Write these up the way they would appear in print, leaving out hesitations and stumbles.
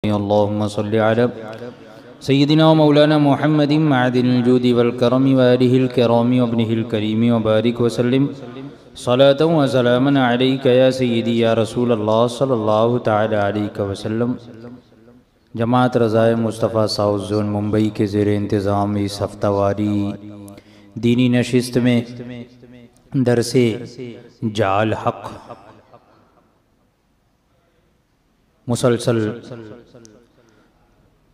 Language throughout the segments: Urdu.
اللهم صل على سيدنا ومولانا محمد معدن الجود والكرم وآله الكرام وابنه الكريم وبارك وسلم صلاة وسلاما عليك يا سيدي يا رسول الله صلی اللہ تعالی علیہ وسلم۔ جماعت رضائے مصطفیٰ ساؤتھ زون ممبئی کے زیر انتظام اس ہفتہ واری دینی نشست میں درس جعل حق مسلسل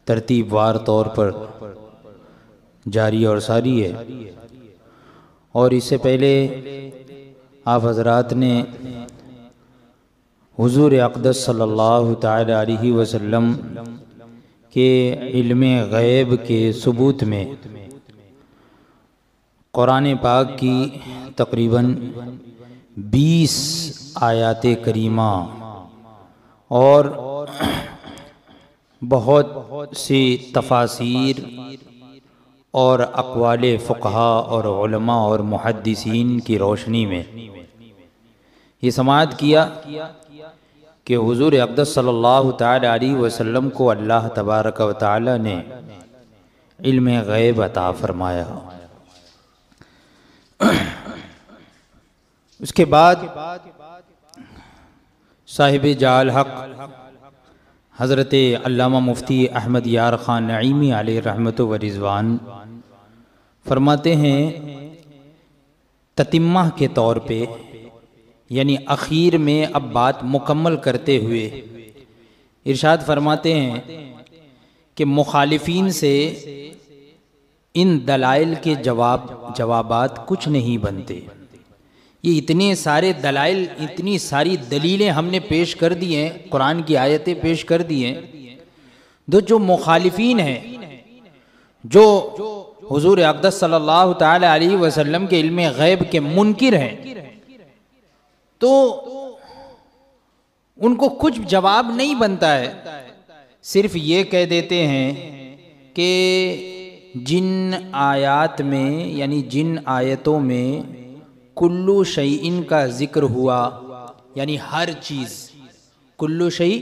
ترتیب وار طور پر جاری اور ساری ہے، اور اس سے پہلے آپ حضرات نے حضور اقدس صلی اللہ تعالی علیہ وسلم کے علم غیب کے ثبوت میں قرآن پاک کی تقریباً 20 آیات کریمہ اور بہت سی تفاسیر اور اقوال فقہا اور علماء اور محدثین کی روشنی میں یہ سماعت کیا کہ حضور اقدس صلی اللہ تعالی علیہ وسلم کو اللہ تبارک و تعالی نے علم غیب عطا فرمایا۔ اس کے بعد صاحب جعل حق حضرت علامہ مفتی احمد یار خان نعیمی علیہ رحمت و رضوان فرماتے ہیں تتمہ کے طور پہ، یعنی اخیر میں اب بات مکمل کرتے ہوئے ارشاد فرماتے ہیں کہ مخالفین سے ان دلائل کے جوابات کچھ نہیں بنتے۔ یہ اتنے سارے دلائل، اتنی ساری دلیلیں ہم نے پیش کر دی ہیں، قرآن کی آیتیں پیش کر دی ہیں، جو مخالفین ہیں، جو حضور اقدس صلی اللہ تعالی علیہ وسلم کے علم غیب کے منکر ہیں، تو ان کو کچھ جواب نہیں بنتا ہے، صرف یہ کہہ دیتے ہیں کہ جن آیات میں، یعنی جن آیتوں میں کلو شیئن کا ذکر ہوا، یعنی ہر چیز، کلو شیء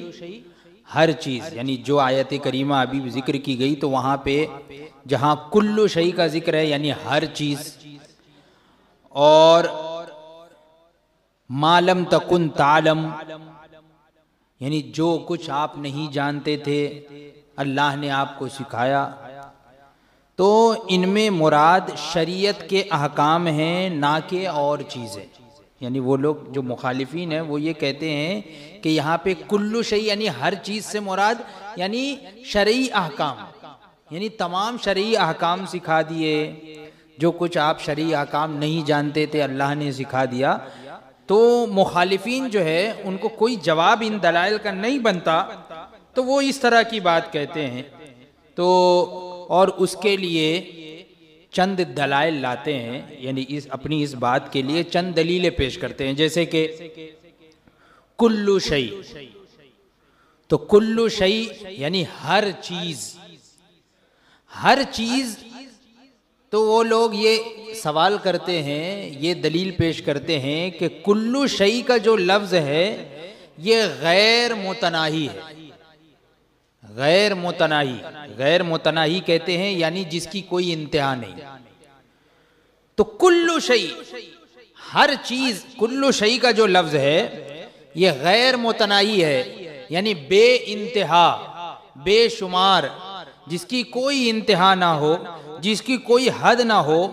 ہر چیز، یعنی جو آیت کریمہ ابھی ذکر کی گئی تو وہاں پہ جہاں کلو شیء کا ذکر ہے یعنی ہر چیز، اور ما لم تکن تعلم یعنی جو کچھ آپ نہیں جانتے تھے اللہ نے آپ کو سکھایا، تو ان میں مراد شریعت کے احکام ہیں نہ کہ اور چیزیں۔ یعنی وہ لوگ جو مخالفین ہیں وہ یہ کہتے ہیں کہ یہاں پہ کلو شیء یعنی ہر چیز سے مراد یعنی شرعی احکام، یعنی تمام شرعی احکام سکھا دیے، جو کچھ آپ شرعی احکام نہیں جانتے تھے اللہ نے سکھا دیا۔ تو مخالفین جو ہے ان کو کوئی جواب ان دلائل کا نہیں بنتا، تو وہ اس طرح کی بات کہتے ہیں، تو اور اس کے لیے چند دلائل لاتے ہیں، یعنی اپنی اس بات کے لیے چند دلیلیں پیش کرتے ہیں، جیسے کہ کلو شیء، تو کلو شیء یعنی ہر چیز، ہر چیز، تو وہ لوگ یہ سوال کرتے ہیں، یہ دلیل پیش کرتے ہیں کہ کلو شیء کا جو لفظ ہے یہ غیر متناہی ہے، غیر متناہی، غیر متناہی کہتے ہیں یعنی جس کی کوئی انتہا نہیں۔ تو کلو شیء ہر چیز، کلو شیء کا جو لفظ ہے یہ غیر متناہی ہے، یعنی بے انتہا، بے شمار، جس کی کوئی انتہا نہ ہو، جس کی کوئی حد نہ ہو،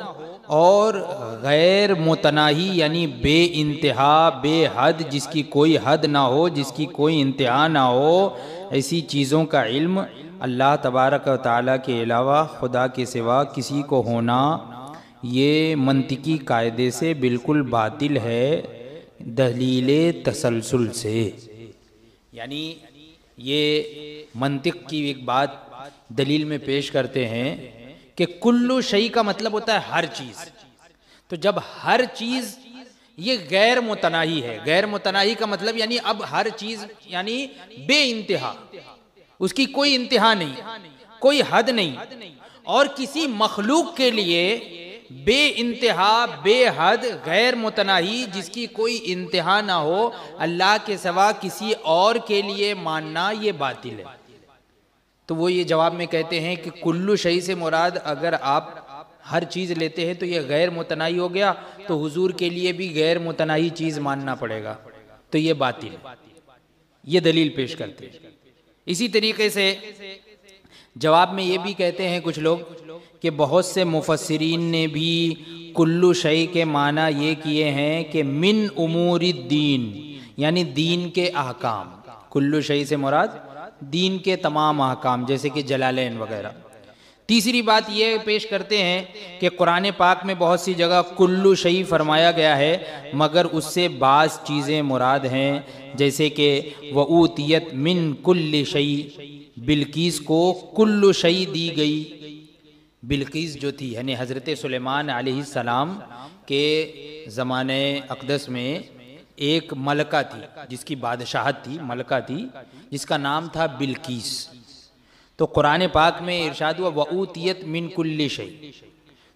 اور غیر متناہی یعنی بے انتہا، بے حد، جس کی کوئی حد نہ ہو، جس کی کوئی انتہا نہ ہو، ایسی چیزوں کا علم اللہ تبارک و تعالیٰ کے علاوہ خدا کے سوا کسی کو ہونا یہ منطقی قاعدے سے بالکل باطل ہے، دلیل تسلسل سے۔ یعنی یہ منطق کی ایک بات دلیل میں پیش کرتے ہیں کہ کلو شیء کا مطلب ہوتا ہے ہر چیز، تو جب ہر چیز یہ غیر متناہی ہے، غیر متناہی کا مطلب یعنی اب ہر چیز یعنی بے انتہا، اس کی کوئی انتہا نہیں، کوئی حد نہیں، اور کسی مخلوق کے لیے بے انتہا، بے حد، غیر متناہی، جس کی کوئی انتہا نہ ہو، اللہ کے سوا کسی اور کے لیے ماننا یہ باطل ہے۔ تو وہ یہ جواب میں کہتے ہیں کہ کلو شیء سے مراد اگر آپ ہر چیز لیتے ہیں تو یہ غیر متناہی ہو گیا، تو حضور کے لیے بھی غیر متناہی چیز ماننا پڑے گا، تو یہ باطل ہے، یہ دلیل پیش کرتے ہیں۔ اسی طریقے سے جواب میں یہ بھی کہتے ہیں کچھ لوگ کہ بہت سے مفسرین نے بھی کلو شیء کے معنی یہ کیے ہیں کہ من امور الدین، یعنی دین کے احکام۔ کلو شیء سے مراد دین کے تمام احکام، جیسے کہ جلالین وغیرہ۔ تیسری بات یہ پیش کرتے ہیں کہ قرآن پاک میں بہت سی جگہ کلو شیء فرمایا گیا ہے، مگر اس سے بعض چیزیں مراد ہیں، جیسے کہ وَأُوتِيَتْ مِن كُلِّ شَيْءٍ، بلقیس کو کلو شیء دی گئی۔ بلقیس جو تھی یعنی حضرت سلیمان علیہ السلام کے زمانہ اقدس میں ایک ملکہ تھی جس کی بادشاہت تھی، ملکہ تھی جس کا نام تھا بلقیس۔ تو قرآن پاک میں ارشاد ہوا وَأُوتِيَتْ مِن كُلِّ شَيْءٍ،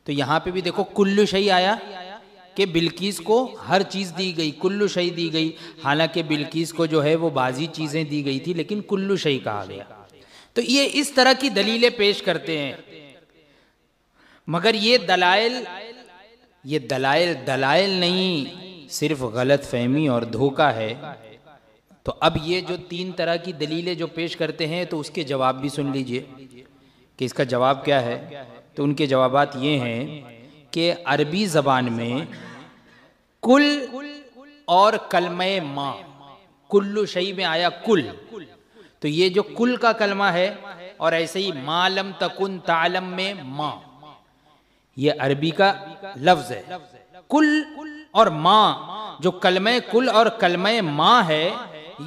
تو یہاں پہ بھی دیکھو کلو شیء آیا کہ بلقیس کو ہر چیز دی گئی، کلو شیء دی گئی، حالانکہ بلقیس کو جو ہے وہ بعضی چیزیں دی گئی تھی لیکن کلو شیء کہا گیا۔ تو یہ اس طرح کی دلیلیں پیش کرتے ہیں، مگر یہ دلائل نہیں، صرف غلط فہمی اور دھوکہ ہے۔ تو اب یہ جو تین طرح کی دلیلیں جو پیش کرتے ہیں تو اس کے جواب بھی سن لیجئے کہ اس کا جواب کیا ہے۔ تو ان کے جوابات یہ ہیں کہ عربی زبان میں کل اور کلمہ ما، کلو شیء میں آیا کل، تو یہ جو کل کا کلمہ ہے اور ایسے ہی ما لم تکن تعلم میں ما، یہ عربی کا لفظ ہے۔ کل اور ما، جو کلمہ کل اور کلمہ ما ہے،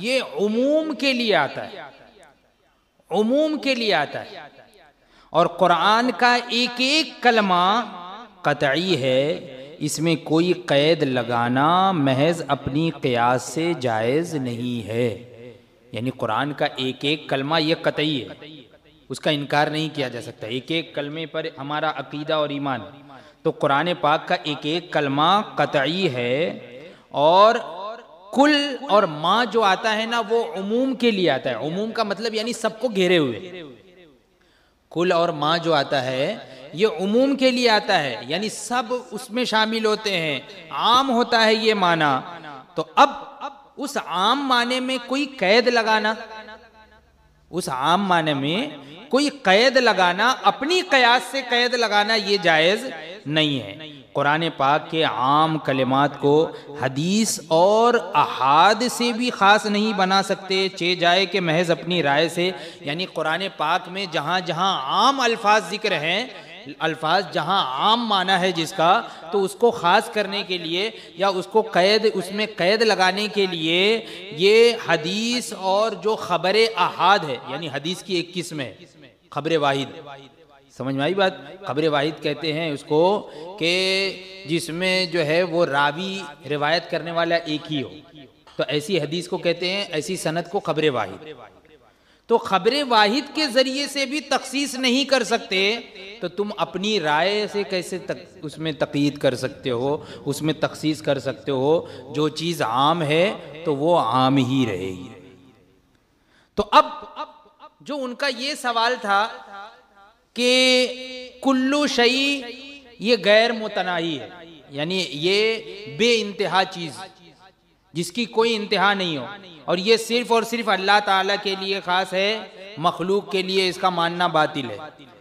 یہ عموم کے لیے آتا ہے، عموم کے لیے آتا ہے، اور قرآن کا ایک ایک کلمہ قطعی ہے، اس میں کوئی قید لگانا محض اپنی قیاس سے جائز نہیں ہے۔ یعنی قرآن کا ایک ایک کلمہ یہ قطعی ہے، اس کا انکار نہیں کیا جا سکتا، ایک ایک کلمے پر ہمارا عقیدہ اور ایمان ہے۔ تو قرآن پاک کا ایک ایک کلمہ قطعی ہے، اور کل اور ما جو آتا ہے نا وہ عموم کے لیے آتا ہے۔ عموم کا مطلب یعنی سب کو گھیرے ہوئے، کل اور ما جو آتا ہے یہ عموم کے لیے آتا ہے، یعنی سب اس میں شامل ہوتے ہیں، عام ہوتا ہے یہ معنی۔ تو اب اس عام معنی میں کوئی قید لگانا، اس عام معنی میں کوئی قید لگانا، اپنی قیاس سے قید لگانا یہ جائز نہیں ہے۔ قرآن پاک کے عام کلمات کو حدیث اور احاد سے بھی خاص نہیں بنا سکتے، چہ جائے کہ محض اپنی رائے سے۔ یعنی قرآن پاک میں جہاں جہاں عام الفاظ ذکر ہیں، الفاظ جہاں عام معنی ہے جس کا، تو اس کو خاص کرنے کے لیے یا اس کو اس میں قید لگانے کے لیے یہ حدیث اور جو خبر احاد ہے، یعنی حدیث کی ایک قسم ہے خبر واحد، سمجھ میں آئی بات؟ خبر واحد کہتے ہیں اس کو کہ جس میں جو ہے وہ راوی روایت کرنے والا ایک ہی ہو، تو ایسی حدیث کو کہتے ہیں، ایسی سند کو خبر واحد۔ تو خبر واحد کے ذریعے سے بھی تخصیص نہیں کر سکتے، تو تم اپنی رائے سے کیسے اس میں تقیید کر سکتے ہو، اس میں تخصیص کر سکتے ہو؟ جو چیز عام ہے تو وہ عام ہی رہے گی۔ تو اب جو ان کا یہ سوال تھا کہ کلو شیء یہ غیر متناہی ہے، یعنی یہ بے انتہا چیز جس کی کوئی انتہا نہیں ہو، اور یہ صرف اور صرف اللہ تعالیٰ کے لیے خاص ہے، مخلوق کے لیے اس کا ماننا باطل ہے۔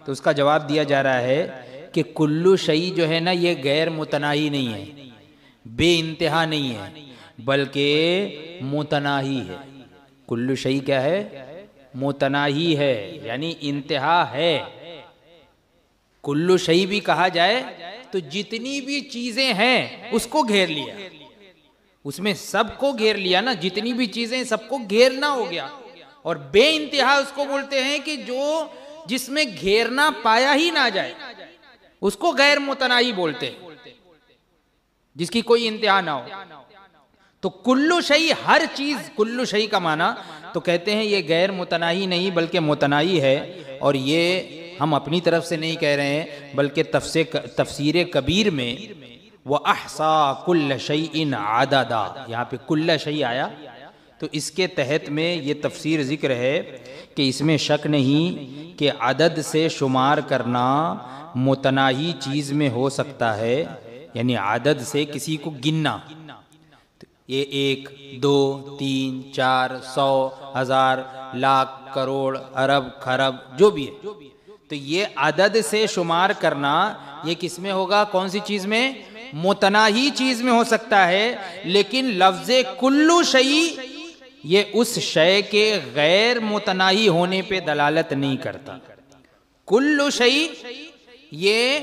تو اس کا جواب دیا جا رہا ہے کہ کلو شیء جو ہے نا یہ غیر متناہی نہیں ہے، بے انتہا نہیں ہے، بلکہ متناہی ہے۔ کلو شیء کیا ہے؟ متناہی ہے، یعنی انتہا ہے۔ کلو شیء بھی کہا جائے تو جتنی بھی چیزیں ہیں اس کو گھیر لیا، اس میں سب کو گھیر لیا نا، جتنی بھی چیزیں سب کو گھیرنا ہو گیا۔ اور بے انتہا اس کو بولتے ہیں کہ جس میں گھیرنا پایا ہی نہ جائے، اس کو غیر متناہی بولتے ہیں، جس کی کوئی انتہا نہ ہو۔ تو کلو شیء ہر چیز، کلو شیء کا معنی تو کہتے ہیں یہ غیر متناہی نہیں بلکہ متناہی ہے، اور یہ ہم اپنی طرف سے نہیں کہہ رہے ہیں بلکہ تفسیر کبیر میں وَأَحْصَى كُلَّ شَيْءٍ عَدَدًا، یہاں پہ کل شیء آیا تو اس کے تحت میں یہ تفسیر ذکر ہے کہ اس میں شک نہیں کہ عدد سے شمار کرنا متناہی چیز میں ہو سکتا ہے، یعنی عدد سے کسی کو گننا، یہ 1 2 3 4 100 1000 لاکھ کروڑ ارب خرب جو بھی ہے، تو یہ عدد سے شمار کرنا یہ کس میں ہوگا؟ کون سی چیز میں؟ متناہی چیز میں ہو سکتا ہے، لیکن لفظ کلو شیء یہ اس شے کے غیر متناہی ہونے پہ دلالت نہیں کرتا۔ کلو شیء یہ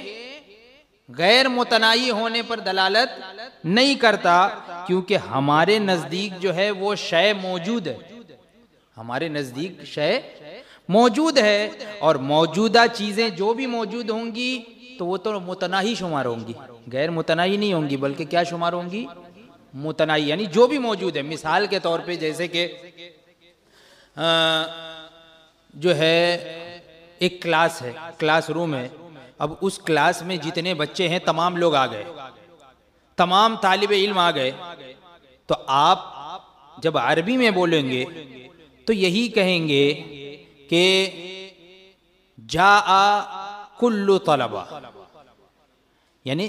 غیر متناہی ہونے پر دلالت نہیں کرتا، کیونکہ ہمارے نزدیک جو ہے وہ شے موجود ہے، ہمارے نزدیک شے موجود ہے، اور موجودہ چیزیں جو بھی موجود ہوں گی تو وہ تو متناہی شمار ہوں گی، غیر متناہی نہیں ہوں گی، بلکہ کیا شمار ہوں گی؟ متناہی، یعنی جو بھی موجود ہے۔ مثال کے طور پہ جیسے کہ جو ہے ایک کلاس ہے، کلاس روم ہے، اب اس کلاس میں جتنے بچے ہیں تمام لوگ آ گئے، تمام طالب علم آ گئے، تو آپ جب عربی میں بولیں گے تو یہی کہیں گے کہ جاء کل طلبہ، یعنی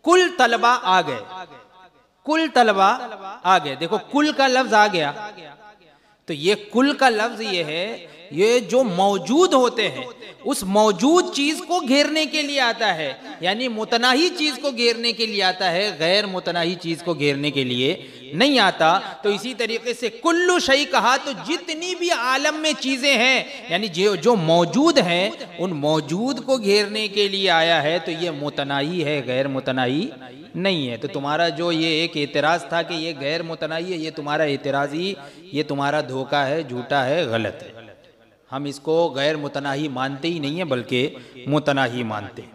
کل طلبہ آ گئے، کل طلبہ آ گئے۔ دیکھو کل کا لفظ آ گیا، تو یہ کل کا لفظ یہ ہے، یہ جو موجود ہوتے ہیں اس موجود چیز کو گھیرنے کے لیے آتا ہے، یعنی متناہی چیز کو گھیرنے کے لیے آتا ہے، غیر متناہی چیز کو گھیرنے کے لیے نہیں آتا۔ تو اسی طریقے سے کلو شیء کہا تو جتنی بھی عالم میں چیزیں ہیں، یعنی جو موجود ہیں ان موجود کو گھیرنے کے لیے آیا ہے، تو یہ متناہی ہے، غیر متناہی نہیں ہے۔ تو تمہارا جو یہ ایک اعتراض تھا کہ یہ غیر متناہی ہے، یہ تمہارا اعتراض ہی، یہ تمہارا دھوکہ ہے، جھوٹا ہے، غلط ہے۔ ہم اس کو غیر متناہی مانتے ہی نہیں ہیں، بلکہ متناہی مانتے ہیں۔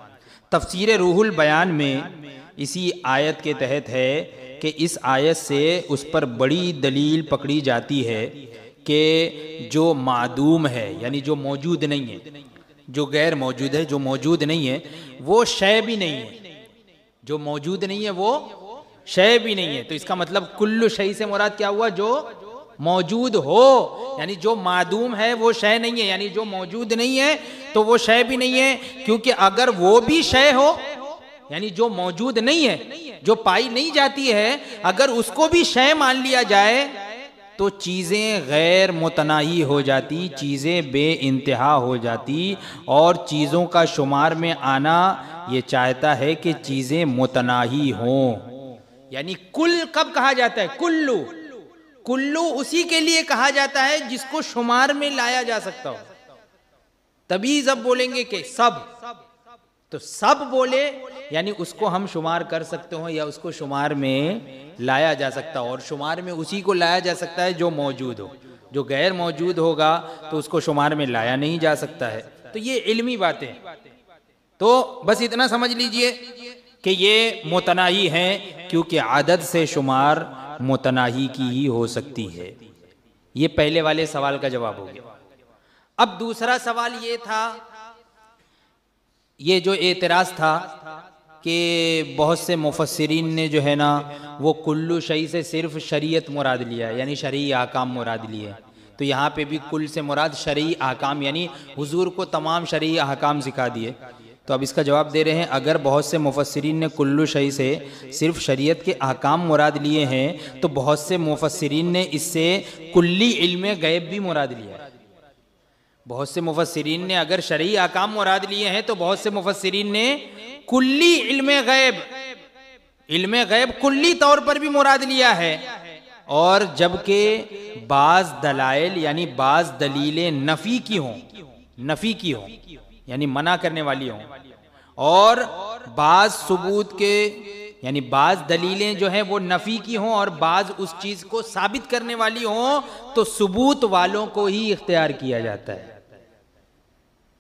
تفسیر روح البیان میں اسی آیت کے تحت ہے کہ اس آیت سے اس پر بڑی دلیل پکڑی جاتی ہے کہ جو معدوم ہے، یعنی جو موجود نہیں ہے، جو غیر موجود ہے، جو موجود نہیں ہے وہ شے بھی نہیں ہے، جو موجود نہیں ہے وہ شے بھی نہیں ہے۔ تو اس کا مطلب کل شیء سے مراد کیا ہوا؟ جو موجود ہو، یعنی جو معدوم ہے وہ شے نہیں ہے، یعنی جو موجود نہیں ہے تو وہ شے بھی نہیں ہے، کیونکہ اگر وہ بھی شے ہو، یعنی جو موجود نہیں ہے، جو پائی نہیں جاتی ہے، اگر اس کو بھی شے مان لیا جائے تو چیزیں غیر متناہی ہو جاتی، چیزیں بے انتہا ہو جاتی، اور چیزوں کا شمار میں آنا یہ چاہتا ہے کہ چیزیں متناہی ہوں۔ یعنی کل کب کہا جاتا ہے؟ کلو، کلو اسی کے لیے کہا جاتا ہے جس کو شمار میں لایا جا سکتا ہو، تبھی جب بولیں گے کہ سب، تو سب بولے یعنی اس کو ہم شمار کر سکتے ہوں یا اس کو شمار میں لایا جا سکتا ہو، اور شمار میں اسی کو لایا جا سکتا ہے جو موجود ہو، جو غیر موجود ہوگا تو اس کو شمار میں لایا نہیں جا سکتا ہے۔ تو یہ علمی باتیں، تو بس اتنا سمجھ لیجئے کہ یہ متناہی ہیں، کیونکہ عدد سے شمار متناہی کی ہی ہو سکتی ہے۔ یہ پہلے والے سوال کا جواب ہو گیا۔ اب دوسرا سوال یہ تھا، یہ جو اعتراض تھا کہ بہت سے مفسرین نے جو ہے نا وہ کلو شیء سے صرف شریعت مراد لیا ہے، یعنی شرعی احکام مراد لیے، تو یہاں پہ بھی کل سے مراد شرعی احکام، یعنی حضور کو تمام شرعی احکام سکھا دیے۔ تو اب اس کا جواب دے رہے ہیں، اگر بہت سے مفسرین نے کلو شیء سے صرف شریعت کے احکام مراد لیے ہیں تو بہت سے مفسرین نے اس سے کلی علم غیب بھی مراد لیا ہے۔ بہت سے مفسرین نے اگر شرعی احکام مراد لیے ہیں تو بہت سے مفسرین نے کلی علم غیب، علم غیب کلی طور پر بھی مراد لیا ہے، اور جبکہ بعض دلائل یعنی بعض دلیلیں نفی کی ہوں، یعنی منع کرنے والی ہوں، اور بعض ثبوت کے یعنی بعض دلیلیں جو ہیں وہ نفی کی ہوں اور بعض اس چیز کو ثابت کرنے والی ہوں، تو ثبوت والوں کو ہی اختیار کیا جاتا ہے۔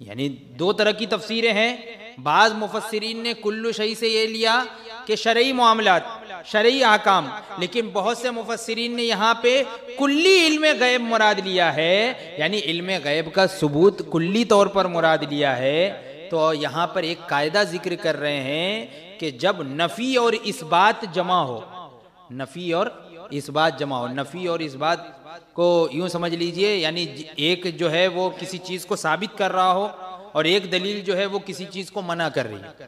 یعنی دو طرح کی تفسیریں ہیں، بعض مفسرین نے کلو شیء سے یہ لیا کہ شرعی معاملات، شرعی احکام، لیکن بہت سے مفسرین نے یہاں پہ کلی علم غیب مراد لیا ہے، یعنی علم غیب کا ثبوت کلی طور پر مراد لیا ہے۔ تو یہاں پر ایک قاعدہ ذکر کر رہے ہیں کہ جب نفی اور اثبات جمع ہو، نفی اور اثبات جمع ہو، نفی اور اثبات کو یوں سمجھ لیجئے، یعنی ایک جو ہے وہ کسی چیز کو ثابت کر رہا ہو اور ایک دلیل جو ہے وہ کسی چیز کو منع کر رہی ہے،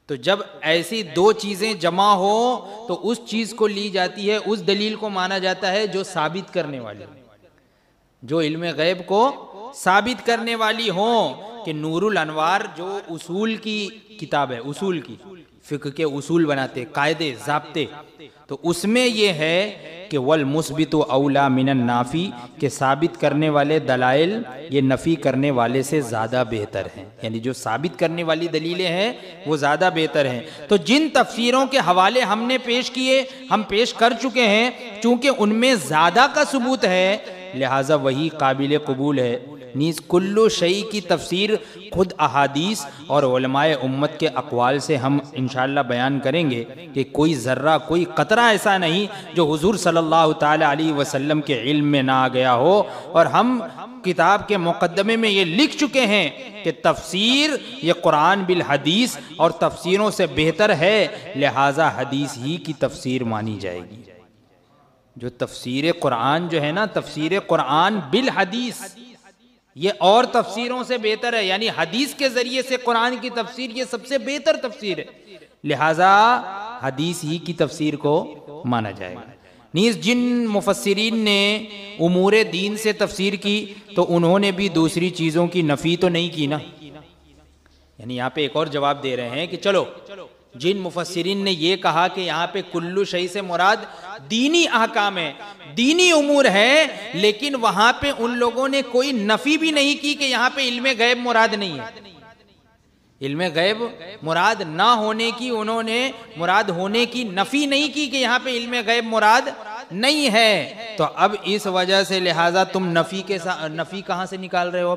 تو جب ایسی دو چیزیں جمع ہو تو اس چیز کو لی جاتی ہے، اس دلیل کو مانا جاتا ہے جو ثابت کرنے والی، جو علم غیب کو ثابت کرنے والی ہوں. کہ نور الانوار جو اصول کی کتاب ہے، اصول کی فقہ کے اصول بناتے، قاعدے، ضابطے، تو اس میں یہ ہے کہ والمثبت اولا من النافی، کہ ثابت کرنے والے دلائل یہ نفی کرنے والے سے زیادہ بہتر ہیں، یعنی جو ثابت کرنے والی دلیلیں ہیں وہ زیادہ بہتر ہیں. تو جن تفسیروں کے حوالے ہم نے پیش کیے، ہم پیش کر چکے ہیں، چونکہ ان میں زیادہ کا ثبوت ہے لہٰذا وہی قابل قبول ہے. نیز کلو شیء کی تفسیر خود احادیث اور علماء امت کے اقوال سے ہم انشاءاللہ بیان کریں گے کہ کوئی ذرہ، کوئی قطرہ ایسا نہیں جو حضور صلی اللہ تعالی علیہ وسلم کے علم میں نہ آ گیا ہو. اور ہم کتاب کے مقدمے میں یہ لکھ چکے ہیں کہ تفسیر یہ قرآن بالحدیث اور تفسیروں سے بہتر ہے، لہٰذا حدیث ہی کی تفسیر مانی جائے گی. جو تفسیر قرآن جو ہے نا، تفسیر قرآن بالحدیث یہ اور تفسیروں سے بہتر ہے، یعنی حدیث کے ذریعے سے قرآن کی تفسیر یہ سب سے بہتر تفسیر ہے، لہٰذا حدیث ہی کی تفسیر کو مانا جائے گا. نیز جن مفسرین نے امور دین سے تفسیر کی تو انہوں نے بھی دوسری چیزوں کی نفی تو نہیں کی نا. یعنی یہاں پہ ایک اور جواب دے رہے ہیں کہ چلو جن مفسرین نے یہ کہا کہ یہاں پہ کلو شیء سے مراد دینی احکام ہے، دینی امور ہے، لیکن وہاں پہ ان لوگوں نے کوئی نفی بھی نہیں کی کہ یہاں پہ علم غیب مراد نہیں ہے. علم غیب مراد نہ ہونے کی انہوں نے مراد ہونے کی نفی نہیں کی کہ یہاں پہ علم غیب مراد نہیں ہے. تو اب اس وجہ سے لہٰذا تم نفی کہاں سے نکال رہے ہو؟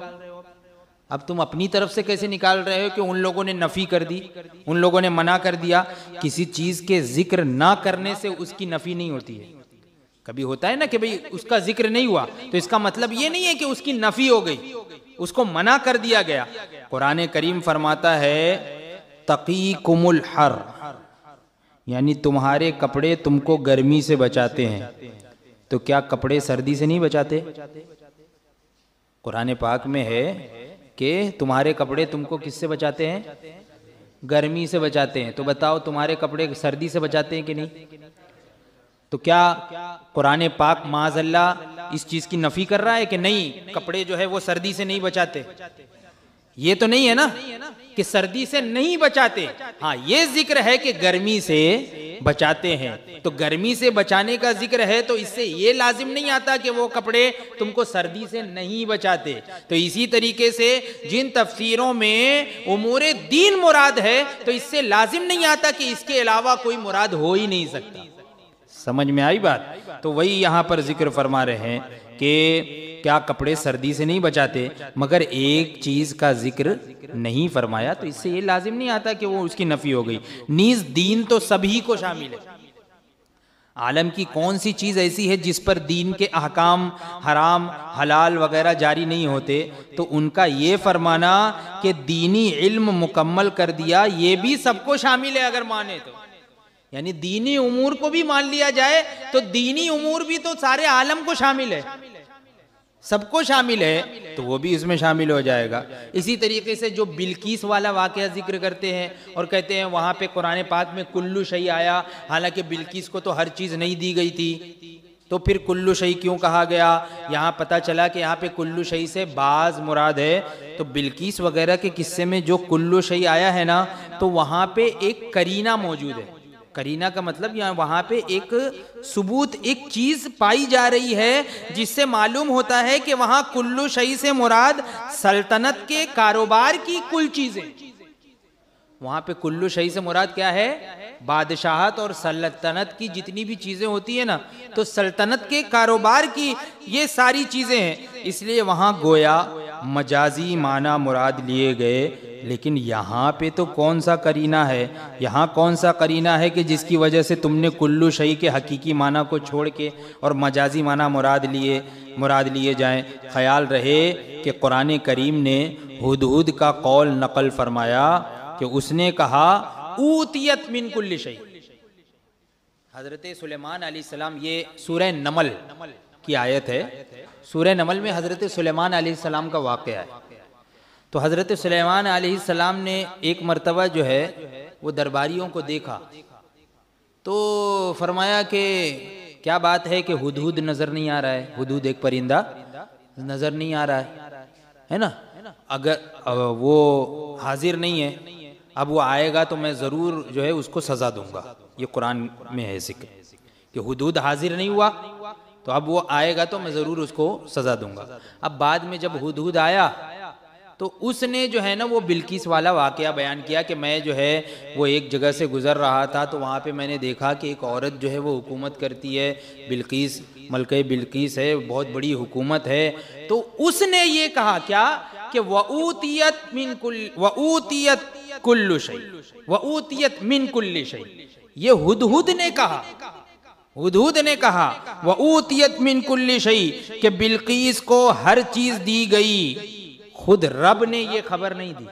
اب تم اپنی طرف سے کیسے نکال رہے ہو کہ ان لوگوں نے نفی کر دی، ان لوگوں نے منع کر دیا؟ کسی چیز کے ذکر نہ کرنے سے اس کی نفی نہیں ہوتی ہے. کبھی ہوتا ہے نا کہ بھئی اس کا ذکر نہیں ہوا تو اس کا مطلب یہ نہیں ہے کہ اس کی نفی ہو گئی، اس کو منع کر دیا گیا. قرآن کریم فرماتا ہے تقیکم الحر، یعنی تمہارے کپڑے تم کو گرمی سے بچاتے ہیں. تو کیا کپڑے سردی سے نہیں بچاتے؟ قرآن پاک میں ہے کہ تمہارے کپڑے تم کو کس سے بچاتے ہیں؟ گرمی سے بچاتے ہیں. تو بتاؤ تمہارے کپڑے سردی سے بچاتے ہیں کہ نہیں؟ تو کیا قرآن پاک معاذ اللہ اس چیز کی نفی کر رہا ہے کہ نہیں کپڑے جو ہے وہ سردی سے نہیں بچاتے؟ یہ تو نہیں ہے نا کہ سردی سے نہیں بچاتے. ہاں یہ ذکر ہے کہ گرمی سے بچاتے ہیں. تو گرمی سے بچانے کا ذکر ہے تو اس سے یہ لازم نہیں آتا کہ وہ کپڑے تم کو سردی سے نہیں بچاتے. تو اسی طریقے سے جن تفسیروں میں امور دین مراد ہے تو اس سے لازم نہیں آتا کہ اس کے علاوہ کوئی مراد ہو ہی نہیں سکتا. سمجھ میں آئی بات؟ تو وہی یہاں پر ذکر فرما رہے ہیں کہ کیا کپڑے سردی سے نہیں بچاتے، مگر ایک چیز کا ذکر نہیں فرمایا تو اس سے یہ لازم نہیں آتا کہ وہ اس کی نفی ہو گئی. نیز دین تو سبھی کو شامل ہے. عالم کی کون سی چیز ایسی ہے جس پر دین کے احکام حرام حلال وغیرہ جاری نہیں ہوتے؟ تو ان کا یہ فرمانا کہ دینی علم مکمل کر دیا یہ بھی سب کو شامل ہے اگر مانے تو. یعنی دینی امور کو بھی مان لیا جائے تو دینی امور بھی تو سارے عالم کو شامل ہے، سب کو شامل ہے، تو وہ بھی اس میں شامل ہو جائے گا. اسی طریقے سے جو بلقیس والا واقعہ ذکر کرتے ہیں اور کہتے ہیں وہاں پہ قرآن پاک میں کلو شیء آیا، حالانکہ بلقیس کو تو ہر چیز نہیں دی گئی تھی، تو پھر کلو شیء کیوں کہا گیا؟ یہاں پتہ چلا کہ یہاں پہ کلو شیء سے بعض مراد ہے. تو بلقیس وغیرہ کے قصے میں جو کلو شیء آیا ہے نا تو وہاں پہ ایک قرینہ موجود ہے. قرینہ کا مطلب یہاں وہاں پہ ایک ثبوت، ایک چیز پائی جا رہی ہے جس سے معلوم ہوتا ہے کہ وہاں کلو شیء سے مراد سلطنت کے کاروبار کی کل چیزیں. وہاں پہ کلو شیء سے مراد کیا ہے؟ بادشاہت اور سلطنت کی جتنی بھی چیزیں ہوتی ہیں نا، تو سلطنت کے کاروبار کی یہ ساری چیزیں ہیں. اس لیے وہاں گویا مجازی معنی مراد لیے گئے. لیکن یہاں پہ تو کون سا قرینہ ہے؟ یہاں کون سا قرینہ ہے کہ جس کی وجہ سے تم نے کلو شیء کے حقیقی معنی کو چھوڑ کے اور مجازی معنی مراد لیے جائیں؟ خیال رہے کہ قرآن کریم نے ہدہد کا قول نقل فرمایا کہ اس نے کہا اوتیت من کل شیء. حضرت سلیمان علیہ السلام، یہ سورہ نمل کی آیت ہے، سورہ نمل میں حضرت سلیمان علیہ السلام کا واقعہ ہے۔ تو حضرت سلیمان علیہ السلام نے ایک مرتبہ جو ہے وہ درباریوں کو دیکھا، تو فرمایا کہ کیا بات ہے کہ ہدہد نظر نہیں آ رہا ہے، ہدہد ایک پرندہ نظر نہیں آ رہا ہے نا، اگر وہ حاضر نہیں ہے، اب وہ آئے گا تو میں ضرور جو ہے اس کو سزا دوں گا۔ یہ قرآن میں ہے ذکر کہ ہدہد حاضر نہیں ہوا تو اب وہ آئے گا تو میں ضرور اس کو سزا دوں گا۔ اب بعد میں جب ہدہد آیا تو اس نے جو ہے نا وہ بلقیس والا واقعہ بیان کیا کہ میں جو ہے وہ ایک جگہ سے گزر رہا تھا تو وہاں پہ میں نے دیکھا کہ ایک عورت جو ہے وہ حکومت کرتی ہے، بلقیس، ملکہ بلقیس ہے، بہت بڑی حکومت ہے۔ تو اس نے یہ کہا کیا کہ وَأُوتِيَتْ كُلُّ شَيْءٍ وَأُوتِيَتْ مِنْ كُلِّ شَيْءٍ، یہ ہدہد نے کہا، ہدہد نے کہا وَأُوتِيَتْ مِنْ كُلِّ شَيْءٍ کہ بلقیس کو ہر چیز دی گئی۔ خود رب نے یہ خبر نہیں دی،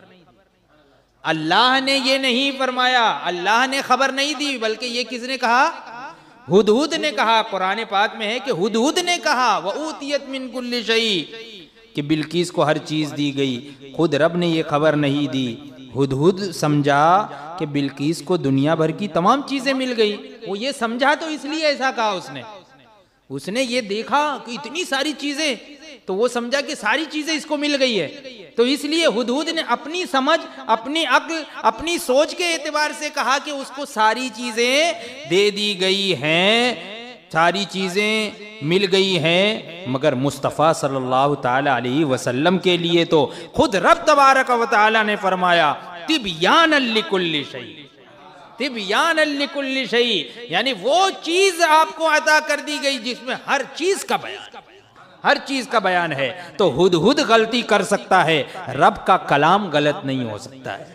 اللہ نے یہ نہیں فرمایا، اللہ نے خبر نہیں دی، بلکہ یہ کس نے کہا؟ ہدہد نے کہا۔ قرآن پاک میں ہے کہ ہدہد نے کہا وَأُوتِيَتْ مِنْ كُلِّ شَيْءٍ کہ بلقیس کو ہر چیز دی گئی، خود رب نے یہ خبر نہیں دی۔ ہدہد سمجھا کہ بلقیس کو دنیا بھر کی تمام چیزیں مل گئی، وہ یہ سمجھا تو اس لیے ایسا کہا، اس نے یہ دیکھا کہ اتنی ساری چیزیں، تو وہ سمجھا کہ ساری چیزیں اس کو مل گئی ہے، تو اس لیے ہدہد نے اپنی سمجھ، اپنی عقل، اپنی سوچ کے اعتبار سے کہا کہ اس کو ساری چیزیں دے دی گئی ہیں، ساری چیزیں مل گئی ہیں، مگر مصطفیٰ صلی اللہ تعالی علیہ وسلم کے لیے تو خود رب تبارک و تعالی نے فرمایا تبیانا لکل شیء، تبیانا لکل شیء، یعنی وہ چیز آپ کو عطا کر دی گئی جس میں ہر چیز کا بیان، ہر چیز کا بیان ہے۔ تو ہدہد غلطی کر سکتا ہے، رب کا کلام غلط نہیں ہو سکتا ہے۔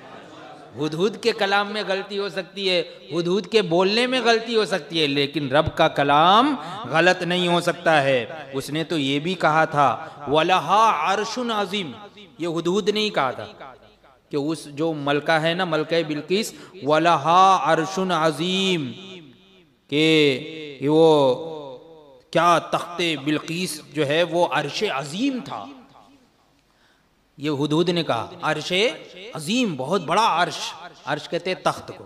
ہدہد کے کلام میں غلطی ہو سکتی ہے، ہدہد کے بولنے میں غلطی ہو سکتی ہے، لیکن رب کا کلام غلط نہیں ہو سکتا ہے۔ اس نے تو یہ بھی کہا تھا وَلَهَا عَرْشٌ عَظِيمٌ، یہ ہدہد نہیں کہا تھا کہ اس جو ملکہ ہے نا، ملکہ بلقیس، وَلَهَا عَرْشٌ عَظِيمٌ کہ وہ کیا تخت بلقیس جو ہے وہ عرش عظیم تھا، یہ ہدہد نے کہا عرش عظیم، بہت بڑا عرش، عرش کہتے تخت کو،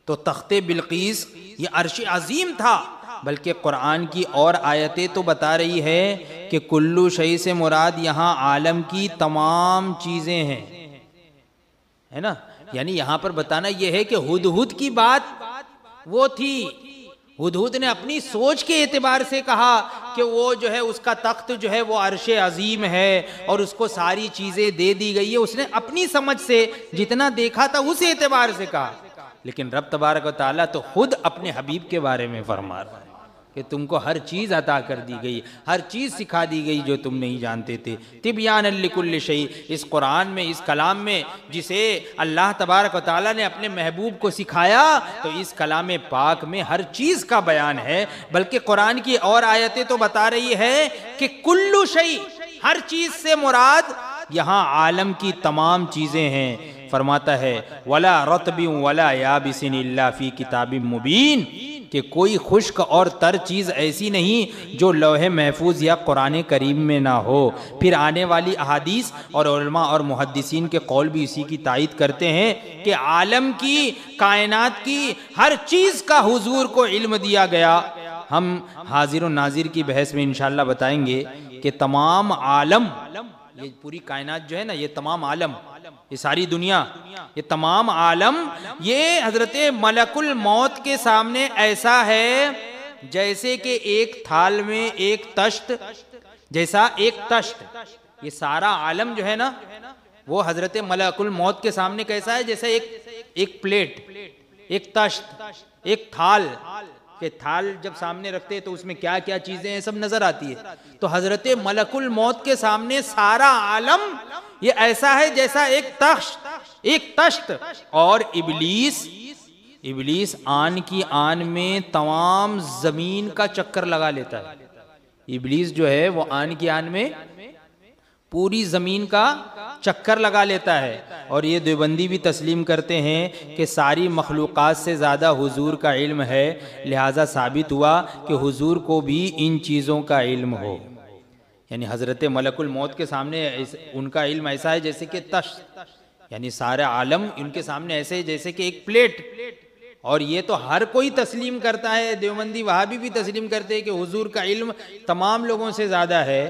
تو تخت بلقیس یہ عرش عظیم تھا۔ بلکہ قرآن کی اور آیتیں تو بتا رہی ہے کہ کلو شیء سے مراد یہاں عالم کی تمام چیزیں ہیں، ہے نا، یعنی یہاں پر بتانا یہ ہے کہ ہدہد کی بات وہ تھی، ہدہد نے اپنی سوچ کے اعتبار سے کہا کہ وہ جو ہے اس کا تخت جو ہے وہ عرش عظیم ہے اور اس کو ساری چیزیں دے دی گئی ہے، اس نے اپنی سمجھ سے جتنا دیکھا تھا اس اعتبار سے کہا، لیکن رب تبارک و تعالیٰ تو خود اپنے حبیب کے بارے میں فرما رہا ہے کہ تم کو ہر چیز عطا کر دی گئی، ہر چیز سکھا دی گئی جو تم نہیں جانتے تھے۔ تبیانا لکل شیء، اس قرآن میں، اس کلام میں جسے اللہ تبارک و تعالیٰ نے اپنے محبوب کو سکھایا، تو اس کلام پاک میں ہر چیز کا بیان ہے۔ بلکہ قرآن کی اور آیتیں تو بتا رہی ہے کہ کلو شیء، ہر چیز سے مراد یہاں عالم کی تمام چیزیں ہیں۔ فرماتا ہے وَلَا رَطْبٍ وَلَا يَابِسٍ إِلَّا فِي كِتَابٍ مُبِينٍ کہ کوئی خشک اور تر چیز ایسی نہیں جو لوح محفوظ یا قرآن کریم میں نہ ہو۔ پھر آنے والی احادیث اور علماء اور محدثین کے قول بھی اسی کی تائید کرتے ہیں کہ عالم کی، کائنات کی ہر چیز کا حضور کو علم دیا گیا۔ ہم حاضر و ناظر کی بحث میں انشاءاللہ بتائیں گے کہ تمام عالم، یہ پوری کائنات جو ہے نا، یہ تمام عالم، یہ ساری دنیا، یہ تمام عالم، یہ حضرت ملک الموت کے سامنے ایسا ہے جیسے کہ ایک تھال میں ایک تشت، جیسا ایک تشت، یہ سارا عالم جو ہے نا وہ حضرت ملک الموت کے سامنے کیسا ہے؟ جیسا ایک پلیٹ، ایک تشت، ایک تھال، کہ تھال جب سامنے رکھتے تو اس میں کیا کیا چیزیں ہیں سب نظر آتی ہے، تو حضرت ملک الموت کے سامنے سارا عالم یہ ایسا ہے جیسا ایک تشت، اور ابلیس آن کی آن میں تمام زمین کا چکر لگا لیتا ہے۔ ابلیس جو ہے وہ آن کی آن میں پوری زمین کا چکر لگا لیتا ہے. اور یہ دیوبندی بھی تسلیم کرتے ہیں کہ ساری مخلوقات سے زیادہ حضور کا علم ہے، لہٰذا ثابت ہوا کہ حضور کو بھی ان چیزوں کا علم ہو. یعنی حضرت ملک الموت کے سامنے ان کا علم ایسا ہے جیسے کہ تشت، یعنی سارا عالم ان کے سامنے ایسے ہے جیسے کہ ایک پلیٹ. اور یہ تو ہر کوئی تسلیم کرتا ہے، دیوبندی وہابی بھی تسلیم کرتے ہیں کہ حضور کا علم تمام لوگوں سے زیادہ ہے.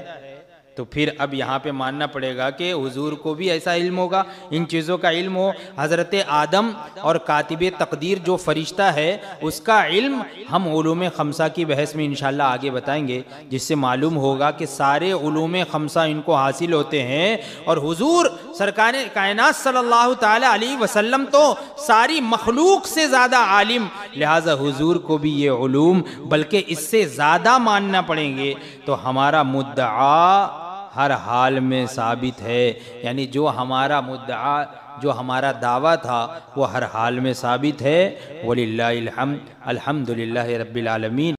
تو پھر اب یہاں پہ ماننا پڑے گا کہ حضور کو بھی ایسا علم ہوگا، ان چیزوں کا علم ہو. حضرت آدم اور کاتب تقدیر جو فرشتہ ہے اس کا علم ہم علوم خمسہ کی بحث میں انشاءاللہ آگے بتائیں گے، جس سے معلوم ہوگا کہ سارے علوم خمسہ ان کو حاصل ہوتے ہیں. اور حضور سرکار کائنات صلی اللہ تعالی علیہ وسلم تو ساری مخلوق سے زیادہ عالم، لہٰذا حضور کو بھی یہ علوم بلکہ اس سے زیادہ ماننا پڑیں گے. تو ہمارا مدعا ہر حال میں ثابت ہے، یعنی جو ہمارا مدعا، جو ہمارا دعویٰ تھا وہ ہر حال میں ثابت ہے. وَلِلَّهِ الْحَمْدُ الحمدللہ رب العالمین.